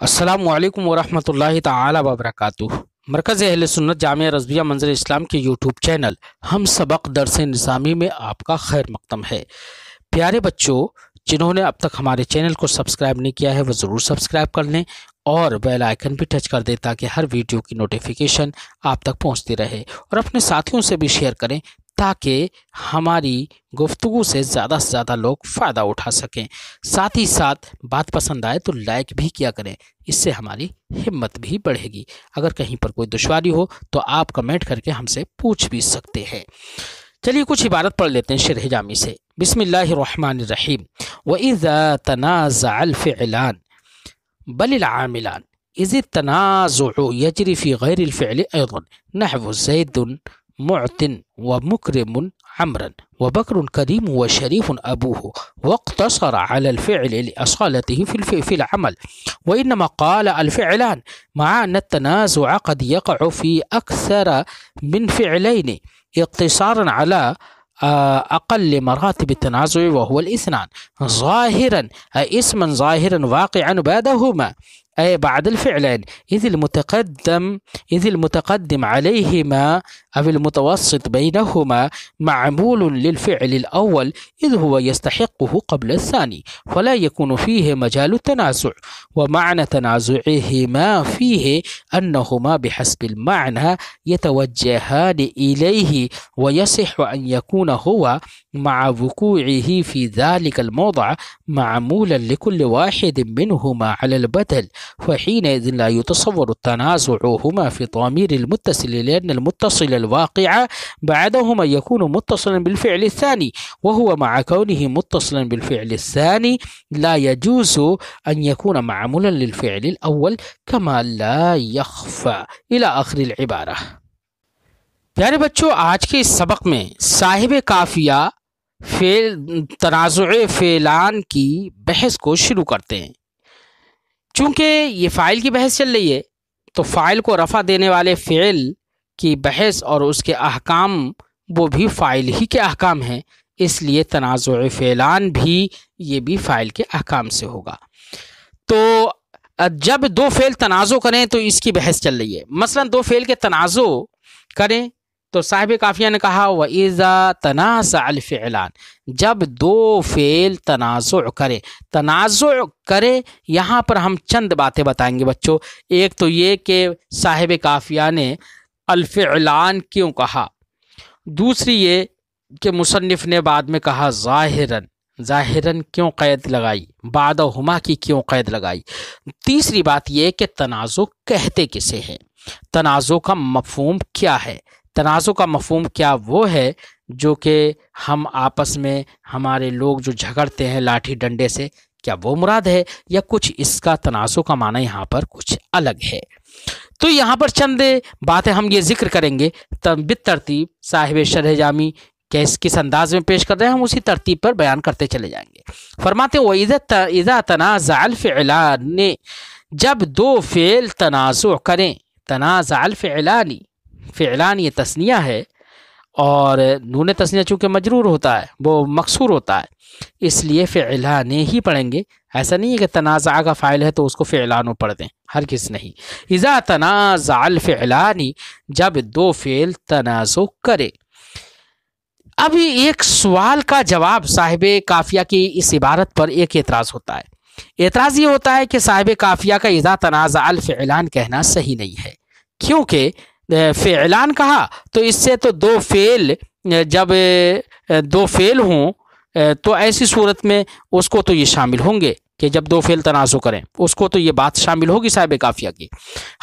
السلام علیکم ورحمۃ اللہ تعالی وبرکاتہ۔ مرکز اہل سنت جامعہ رضویہ منظر اسلام کے یوٹیوب چینل ہم سبق درس نظامی میں آپ کا خیر مقدم ہے۔ پیارے بچوں، جنہوں نے اب تک ہمارے چینل کو سبسکرائب نہیں کیا ہے وہ ضرور سبسکرائب کر لیں اور بیل آئیکن بھی ٹچ کر دیں تاکہ ہر ویڈیو کی نوٹیفیکیشن آپ تک پہنچتی رہے، اور اپنے ساتھیوں سے بھی شیئر کریں تاکہ ہماری گفتگو سے زیادہ لوگ فائدہ اٹھا سکیں۔ ساتھ ہی ساتھ بات پسند آئے تو لائک بھی کیا کریں، اس سے ہماری ہمت بھی بڑھے گی۔ اگر کہیں پر کوئی دشواری ہو تو آپ کمنٹ کر کے ہم سے پوچھ بھی سکتے ہیں۔ چلیے کچھ عبارت پڑھ لیتے ہیں شرح جامی سے۔ بسم اللہ الرحمن الرحیم۔ وَإِذَا تَنَازَعَ الْفِعْلَانِ بَلِ الْعَامِلَانِ إِذِ التَّنَازُعُ يَجْرِي فِي غَيْرِ الْفِعْلِ أَيْضًا نَحْوُ زَيْدٌ مُعْتٍ وَمُكْرِمٌ عَمْرًا وَبَكْرٌ كَرِيمٌ وَشَرِيفٌ أَبُوهُ وَاقْتَصَرَ عَلَى الْفِعْلِ لِأَصَالَتِهِ في العمل، وإنما قال الفعلان مع أن التنازع قد يقع في أكثر من فعلين اقتصارا على أقل مراتب التنازع وهو الاثنان ظاهرا أي اسما ظاهرا واقعا بعدهما أي بعد الفعلين، إذ المتقدم عليهما أو المتوسط بينهما معمول للفعل الأول إذ هو يستحقه قبل الثاني، فلا يكون فيه مجال التنازع، ومعنى تنازعهما فيه أنهما بحسب المعنى يتوجهان إليه، ويصح أن يكون هو مع وقوعه في ذلك الموضع معمولا لكل واحد منهما على البدل، فحينئذ لا يتصور التنازع هما في ضمير المتصل، لأن المتصل الواقع بعدهما يكون متصلا بالفعل الثاني، وهو مع كونه متصلا بالفعل الثاني لا يجوز أن يكون معمولا للفعل الأول كما لا يخفى إلى آخر العبارة۔ پیارے بچوں، آج کے اس سبق میں صاحب قافیہ تنازع فعلان کی بحث کو شروع کرتے ہیں۔ چونکہ یہ فاعل کی بحث چل رہی ہے تو فاعل کو رفع دینے والے فعل کی بحث اور اس کے احکام وہ بھی فاعل ہی کے احکام ہیں، اس لیے تنازع فعلان بھی یہ بھی فاعل کے احکام سے ہوگا۔ تو جب دو فعل تنازع کریں تو اس کی بحث چل رہی ہے۔ مثلا دو فعل کے تنازع کریں تو صاحب قافیہ نے کہا وَإِذَا تَنَازَعَ الْفِعْلَانِ، جب دو فعل تنازع کرے، یہاں پر ہم چند باتیں بتائیں گے بچوں۔ ایک تو یہ کہ صاحب قافیہ نے الفعلان کیوں کہا، دوسری یہ کہ مصنف نے بعد میں کہا ظاہراً کیوں قید لگائی، بعدہما کی کیوں قید لگائی، تیسری بات یہ کہ تنازع کہتے کسے ہیں، تنازع کا مفہوم کیا ہے۔ تنازع کا مفہوم کیا وہ ہے جو کہ ہم آپس میں ہمارے لوگ جو جھگڑتے ہیں لاٹھی ڈنڈے سے، کیا وہ مراد ہے یا کچھ اس کا تنازع کا معنی یہاں پر کچھ الگ ہے۔ تو یہاں پر چند باتیں ہم یہ ذکر کریں گے بالترتیب، صاحب شرح جامی کس انداز میں پیش کر رہے ہیں ہم اسی ترتیب پر بیان کرتے چلے جائیں گے۔ فرماتے ہیں وَإِذَا تَنَازَعَ الْفِعْلَانِ، جب دو فعل تنازع کریں، تنازع الفعلان، فعلان یہ تثنیہ ہے اور نون تثنیہ چونکہ مجرور ہوتا ہے وہ مکسور ہوتا ہے، اس لیے فعلان ہی پڑھیں گے۔ ایسا نہیں ہے کہ تنازع کا فاعل ہے تو اس کو فعلان پڑھ دیں، ہرگز نہیں۔ اذا تنازع الفعلان، جب دو فعل تنازع کرے۔ اب ایک سوال کا جواب صاحب قافیہ کی اس عبارت پر ایک اعتراض ہوتا ہے۔ اعتراض یہ ہوتا ہے کہ صاحب قافیہ کا اذا تنازع الفعلان کہنا صحیح نہیں ہے، کیونکہ فعلان کہا تو اس سے تو دو فعل، جب دو فعل ہوں تو ایسی صورت میں اس کو تو یہ شامل ہوں گے کہ جب دو فعل تنازع کریں اس کو تو یہ بات شامل ہوگی صاحب قافیہ کی۔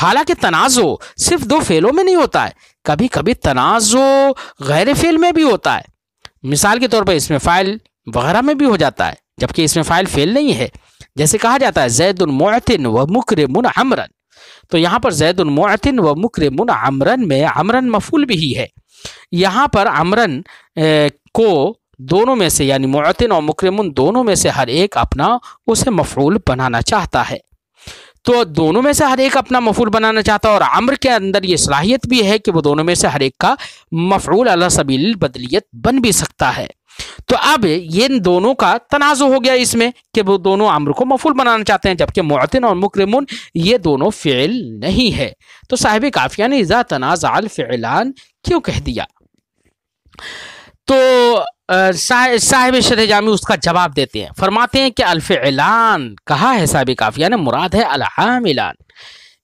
حالانکہ تنازع صرف دو فعلوں میں نہیں ہوتا ہے، کبھی کبھی تنازع غیر فعل میں بھی ہوتا ہے۔ مثال کے طور پر اس میں فاعل وغیرہ میں بھی ہو جاتا ہے جبکہ اس میں فاعل فعل نہیں ہے، جیسے کہا جاتا ہے زید معتن و مکرم عمرا، تو یہاں پر زید معتن و مکرم عمرن میں عمرن مفعول بھی ہے، یہاں پر عمرن کو دونوں میں سے یعنی معتن اور مکرم دونوں میں سے ہر ایک اپنا اسے مفعول بنانا چاہتا ہے، تو دونوں میں سے ہر ایک اپنا مفعول بنانا چاہتا ہے، اور عمر کے اندر یہ صلاحیت بھی ہے کہ وہ دونوں میں سے ہر ایک کا مفعول علی سبیل البدلیت بن بھی سکتا ہے۔ تو اب یہ دونوں کا تنازع ہو گیا اس میں کہ وہ دونوں امر کو مفعول بنانا چاہتے ہیں، جبکہ معتن اور مکرمون یہ دونوں فعل نہیں ہے۔ تو صاحب کافیہ نے اذا تنازع الفعلان کیوں کہہ دیا؟ تو صاحب شرح جامی اس کا جواب دیتے ہیں، فرماتے ہیں کہ الفعلان کہا ہے صاحب کافیہ نے، مراد ہے العاملان۔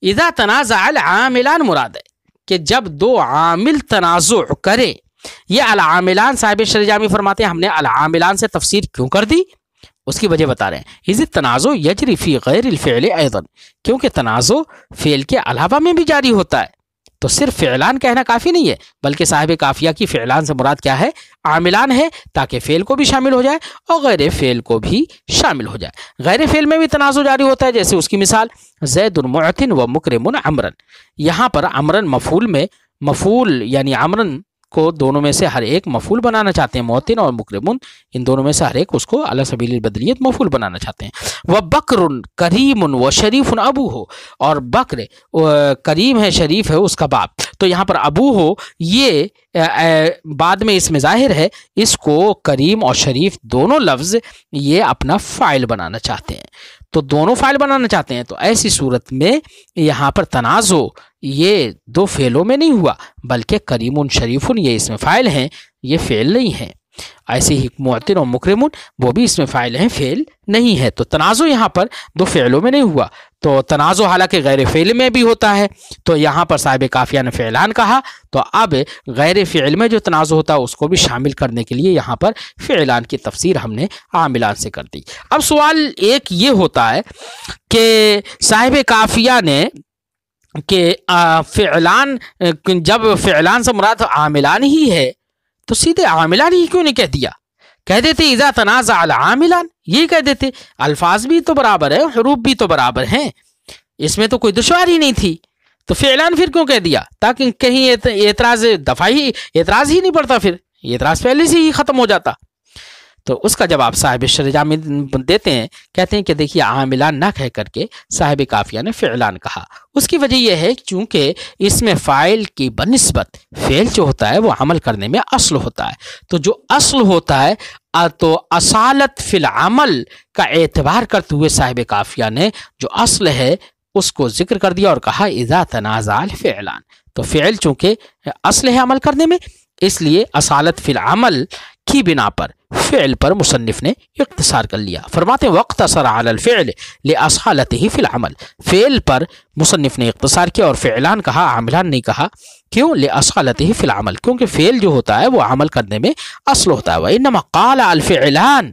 اذا تنازع العاملان مراد ہے کہ جب دو عامل تنازع کرے۔ یہ العاملان صاحب شرح جامی فرماتے ہیں ہم نے العاملان سے تفسیر کیوں کر دی، اس کی وجہ بتا رہے ہیں۔ اذ التنازع یجری فی غیر الفعل ایضا، کیونکہ تنازع فعل کے علاوہ میں بھی جاری ہوتا ہے، تو صرف فعلان کہنا کافی نہیں ہے، بلکہ صاحب کافیہ کی فعلان سے مراد کیا ہے؟ عاملان ہے، تاکہ فعل کو بھی شامل ہو جائے اور غیر فعل کو بھی شامل ہو جائے۔ غیر فعل میں بھی تنازع جاری ہوتا ہے، جیسے اس کی مثال زید معتن و مکرم عمرن۔ یہاں پر عمرن مفعول میں مفعول یعنی عمرن کو دونوں میں سے ہر ایک مفعول بنانا چاہتے ہیں، معتن اور مکرمن ان دونوں میں سے ہر ایک اس کو علی سبیل البدلیت مفعول بنانا چاہتے ہیں۔ و بکر کریم و شریف ابو ہو، اور بکر کریم ہے، شریف ہے اس کا باپ۔ تو یہاں پر ابو ہو یہ بعد میں اس میں ظاہر ہے، اس کو کریم اور شریف دونوں لفظ یہ اپنا فاعل بنانا چاہتے ہیں، تو دونوں فاعل بنانا چاہتے ہیں، تو ایسی صورت میں یہاں پر تنازع یہ دو فعلوں میں نہیں ہوا، بلکہ کریم شریف یہ اس میں فاعل ہیں، یہ فعل نہیں ہے۔ ایسے ہی معتن اور مکرم وہ بھی اس میں فاعل ہیں، فعل نہیں ہے، تو تنازع یہاں پر دو فعلوں میں نہیں ہوا۔ تو تنازع حالانکہ غیر فعل میں بھی ہوتا ہے، تو یہاں پر صاحب کافیہ نے فعلان کہا، تو اب غیر فعل میں جو تنازع ہوتا ہے اس کو بھی شامل کرنے کے لیے یہاں پر فعلان کی تفسیر ہم نے عاملان سے کر دی۔ اب سوال ایک یہ ہوتا ہے کہ صاحب کافیہ نے کہ فعلان، جب فعلان سے مراد عاملان ہی ہے تو سیدھے عاملان ہی کیوں نہیں کہہ دیا؟ کہہ دیتے اذا تنازع العاملان، یہ کہہ دیتے، الفاظ بھی تو برابر ہے، حروف بھی تو برابر ہیں، اس میں تو کوئی دشواری نہیں تھی، تو فعلان پھر کیوں کہہ دیا؟ تاکہ کہیں اعتراض اعتراض ہی نہیں پڑتا، پھر اعتراض پہلے سے ہی ختم ہو جاتا۔ تو اس کا جواب صاحب شرح جامی دیتے ہیں، کہتے ہیں کہ دیکھیے عاملان نہ کہہ کر کے صاحب کافیہ نے فعلان کہا، اس کی وجہ یہ ہے چونکہ اس میں فاعل کی بنسبت فعل جو ہوتا ہے وہ عمل کرنے میں اصل ہوتا ہے، تو جو اصل ہوتا ہے تو اصالت فی العمل کا اعتبار کرتے ہوئے صاحب کافیہ نے جو اصل ہے اس کو ذکر کر دیا اور کہا اذا تنازع الفعلان، تو فعل چونکہ اصل ہے عمل کرنے میں، اس لیے اصالت فی العمل کی بنا پر فعل پر مصنف نے اختصار کر لیا۔ فرماتے ہیں واقتصر علی الفعل لاصالته فی العمل، فعل پر مصنف نے اختصار کیا اور فعلان کہا، عاملان نہیں کہا، کیوں؟ لاصالته فی العمل، کیونکہ فعل جو ہوتا ہے وہ عمل کرنے میں اصل ہوتا ہے۔ وانما قال الفعلان،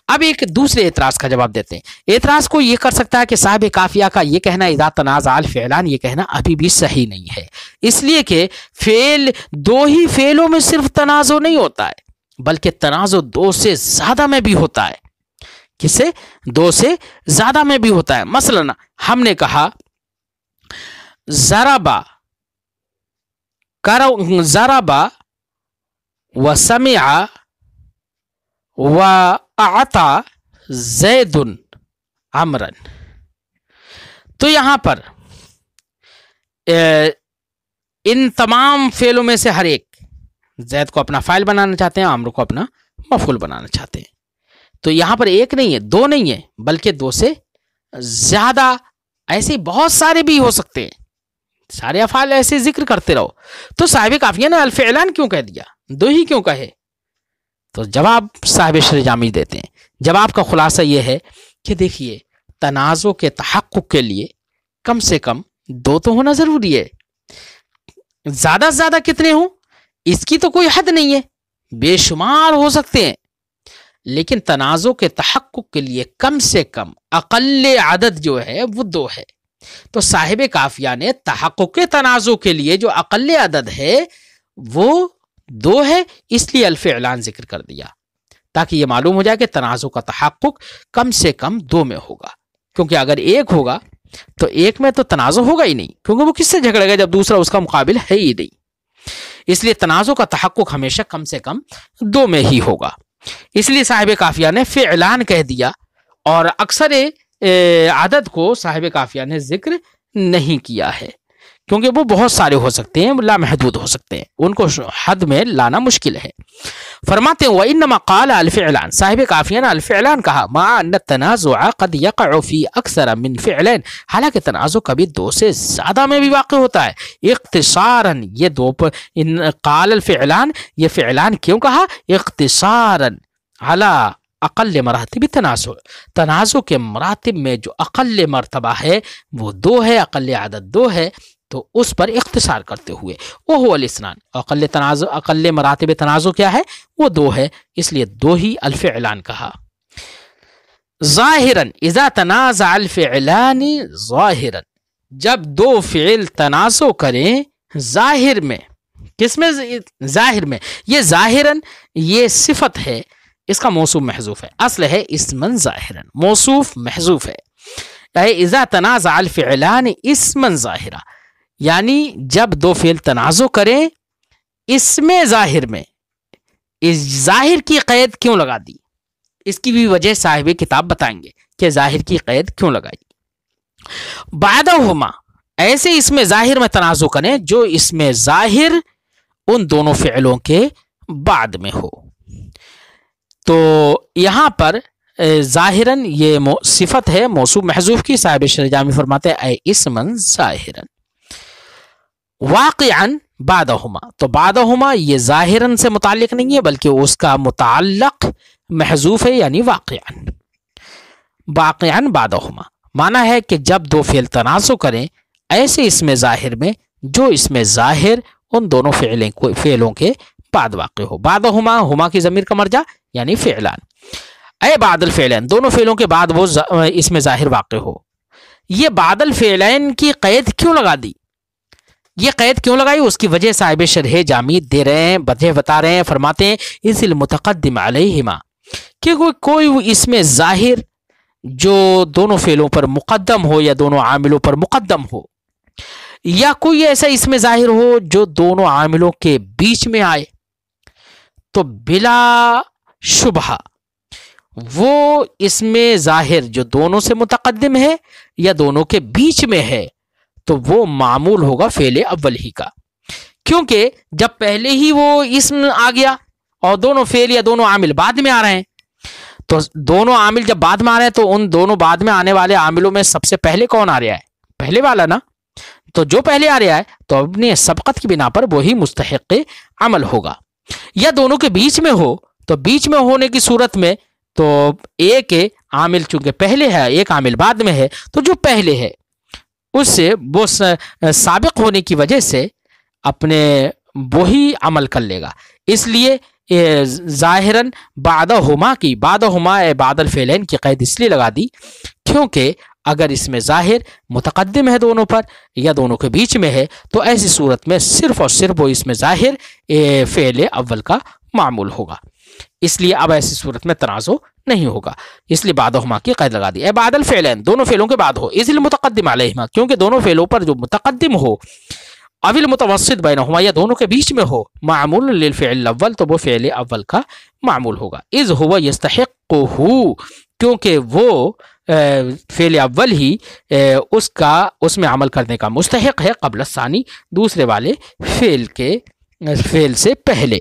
اب ایک دوسرے اعتراض کا جواب دیتے ہیں۔ اعتراض کو یہ کر سکتا ہے کہ صاحب کافیہ کا یہ کہنا اذا تنازع الفعلان یہ کہنا ابھی بھی صحیح نہیں ہے، اس لیے کہ فعل دو ہی فعلوں میں صرف تنازع نہیں ہوتا ہے، بلکہ تنازع دو سے زیادہ میں بھی ہوتا ہے۔ کس سے؟ دو سے زیادہ میں بھی ہوتا ہے۔ مثلا ہم نے کہا ضربا و سمع و اعطا زید عمرن، تو یہاں پر ان تمام فعلوں میں سے ہر ایک زید کو اپنا فاعل بنانا چاہتے ہیں، عمرو کو اپنا مفعول بنانا چاہتے ہیں، تو یہاں پر ایک نہیں ہے، دو نہیں ہے، بلکہ دو سے زیادہ، ایسے بہت سارے بھی ہو سکتے ہیں، سارے افعال ایسے ذکر کرتے رہو۔ تو صاحب کافیہ نے الفعلان کیوں کہہ دیا، دو ہی کیوں کہے؟ تو جواب صاحب شرح جامی دیتے ہیں۔ جواب کا خلاصہ یہ ہے کہ دیکھیے تنازع کے تحقق کے لیے کم سے کم دو تو ہونا ضروری ہے، زیادہ سے زیادہ کتنے ہوں اس کی تو کوئی حد نہیں ہے، بے شمار ہو سکتے ہیں، لیکن تنازع کے تحقق کے لیے کم سے کم اقل عدد جو ہے وہ دو ہے۔ تو صاحب کافیہ نے تحقق تنازع کے لیے جو اقل عدد ہے وہ دو ہے، اس لیے الفعلان ذکر کر دیا تاکہ یہ معلوم ہو جائے کہ تنازع کا تحقق کم سے کم دو میں ہوگا، کیونکہ اگر ایک ہوگا تو ایک میں تو تنازع ہوگا ہی نہیں، کیونکہ وہ کس سے جھگڑے گا جب دوسرا اس کا مقابل ہے ہی نہیں، اس لیے تنازع کا تحقق ہمیشہ کم سے کم دو میں ہی ہوگا۔ اس لیے صاحب کافیہ نے فعلان کہہ دیا اور اکثر عدد کو صاحب کافیہ نے ذکر نہیں کیا ہے، کیونکہ وہ بہت سارے ہو سکتے ہیں، لامحدود ہو سکتے ہیں، ان کو حد میں لانا مشکل ہے۔ فرماتے ہیں وَإِنَّمَا قَالَ الْفِعْلَانِ، صاحب کافیہ نے الفعلان کہا، مَعَ أَنَّ التَّنَازُعَ قَدْ يَقَعُ فِي أَكْثَرَ مِنْ فِعْلَيْنِ، حالانکہ تنازع کبھی دو سے زیادہ میں بھی واقع ہوتا ہے۔ اختصاراً، یہ دو قال الفعلان، یہ فعلان کیوں کہا؟ اختصاراً علی اقل مراتب تنازع، تنازع کے مراتب میں جو اقل مرتبہ ہے وہ دو ہے، اقل عدد دو ہے، تو اس پر اختصار کرتے ہوئے وہ الاثنان، اقل مراتب تنازع کیا ہے؟ وہ دو ہے، اس لیے دو ہی الفعلان کہا۔ ظاہراً اذا تنازع الفعلان ظاہراً، جب دو فعل تنازع کریں ظاہر میں، کس میں؟ ظاہر میں۔ یہ ظاہراً یہ صفت ہے، اس کا موصوف محذوف ہے، اصل ہے اسمن ظاہراً، موصوف محذوف ہے۔ اذا تنازع الفعلان اسمن ظاہرا، یعنی جب دو فعل تنازع کریں اسم ظاہر میں، اس ظاہر کی قید کیوں لگا دی؟ اس کی بھی وجہ صاحب کتاب بتائیں گے کہ ظاہر کی قید کیوں لگائی۔ بعدہما، ایسے اسم ظاہر میں تنازع کریں جو اسم ظاہر ان دونوں فعلوں کے بعد میں ہو۔ تو یہاں پر ظاہراً یہ صفت ہے موصوف محذوف کی، صاحب شرح جامی فرماتے ہیں اے اسمن ظاہراً۔ واقعاً بعدہما، تو بعدہما یہ ظاہراً سے متعلق نہیں ہے بلکہ اس کا متعلق محذوف ہے، یعنی واقعاً۔ واقعاً بعدہما مانا ہے کہ جب دو فعل تنازع کریں ایسے اسم ظاہر میں جو اسم ظاہر ان دونوں فعلوں کے بعد واقع ہو۔ بعدہما، ہما کی ضمیر کا مرجع یعنی فعلان، اے بعد الفعلین، دونوں فعلوں کے بعد وہ اسم ظاہر واقع ہو۔ یہ بعد الفعلین کی قید کیوں لگا دی؟ یہ قید کیوں لگائی؟ اس کی وجہ صاحب شرح جامی دے رہے ہیں، وجہ بتا رہے ہیں، فرماتے ہیں اس المتقدم علیہما، کہ کوئی اسم ظاہر جو دونوں فعلوں پر مقدم ہو یا دونوں عاملوں پر مقدم ہو، یا کوئی ایسا اسم ظاہر ہو جو دونوں عاملوں کے بیچ میں آئے، تو بلا شبہ وہ اسم ظاہر جو دونوں سے متقدم ہے یا دونوں کے بیچ میں ہے تو وہ معمول ہوگا فعل اول ہی کا، کیونکہ جب پہلے ہی وہ اسم آ گیا اور دونوں فعل یا دونوں عامل بعد میں آ رہے ہیں، تو دونوں عامل جب بعد میں آ رہے ہیں تو ان دونوں بعد میں آنے والے عاملوں میں سب سے پہلے کون آ رہا ہے؟ پہلے والا نا، تو جو پہلے آ رہا ہے تو اپنے سبقت کی بنا پر وہی مستحق عمل ہوگا۔ یا دونوں کے بیچ میں ہو تو بیچ میں ہونے کی صورت میں تو ایک عامل چونکہ پہلے ہے ایک عامل بعد میں ہے، تو جو پہلے ہے اس سے وہ سابق ہونے کی وجہ سے اپنے وہی عمل کر لے گا۔ اس لیے ظاہراً بعدہما کی، بعدہما بعد الفعلین کی قید اس لیے لگا دی کیونکہ اگر اس میں ظاہر متقدم ہے دونوں پر یا دونوں کے بیچ میں ہے تو ایسی صورت میں صرف اور صرف وہ اس میں ظاہر فعل اول کا معمول ہوگا، اس لیے اب ایسی صورت میں تنازع نہیں ہوگا، اس لیے بعدہما کی قید لگا دی۔ اے بعد الفعلین، دونوں فعلوں کے بعد ہو، اذ المتقدم علیہما، کیونکہ دونوں فعلوں پر جو متقدم ہو، او المتوسط بینہما، یا دونوں کے بیچ میں ہو، معمول للفعل الاول، تو وہ فعل اول کا معمول ہوگا۔ اذ ہوا یستحقہ، کیونکہ وہ فعل اول ہی اس میں عمل کرنے کا مستحق ہے، قبل الثانی، دوسرے والے فعل سے پہلے۔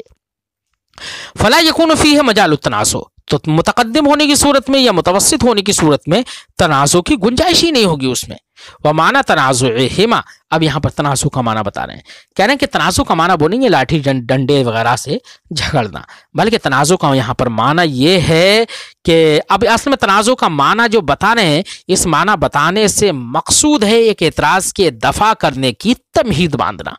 فلا یکون فیہ مجال التنازع، تو متقدم ہونے کی صورت میں یا متوسط ہونے کی صورت میں تنازع کی گنجائش ہی نہیں ہوگی اس میں۔ ومعنی تنازعہما، اب یہاں پر تنازع کا معنی بتا رہے ہیں، کہہ رہے ہیں کہ تنازع کا معنی وہ نہیں ہے لاٹھی ڈنڈے وغیرہ سے جھگڑنا، بلکہ تنازع کا یہاں پر معنی یہ ہے کہ اب اصل میں تنازع کا معنی جو بتا رہے ہیں، اس معنی بتانے سے مقصود ہے ایک اعتراض کے دفع کرنے کی تمہید باندھنا۔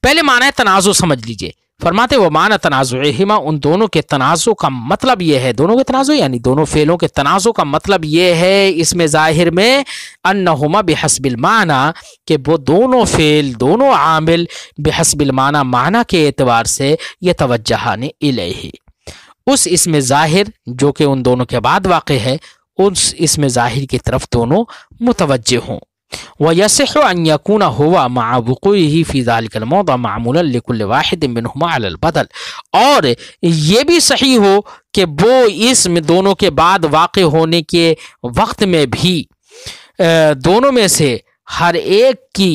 پہلے معنی ہے تنازع سمجھ لیجئے، فرماتے وہ معنی تنازعہما، ان دونوں کے تنازع کا مطلب یہ ہے، دونوں کے تنازع یعنی دونوں فعلوں کے تنازع کا مطلب یہ ہے اس میں ظاہر میں انہما بحسب المعنی، کہ وہ دونوں فعل دونوں عامل بحسب المعنی، معنی کے اعتبار سے یتوجہان الیہ، اس اسم ظاہر جو کہ ان دونوں کے بعد واقع ہے اس اسم ظاہر کی طرف دونوں متوجہ ہوں۔ وَيَصِحُ أَن يَكُونَ هُوَ مَعَ وُقُوعِهِ فِي ذَلِكَ الْمَوْضِعِ مَعْمُولًا لِكُلِّ وَاحِدٍ مِّنْهُمَا عَلَى الْبَدَلِ، اور یہ بھی صحیح ہو کہ وہ اسم دونوں کے بعد واقع ہونے کے وقت میں بھی دونوں میں سے ہر ایک کی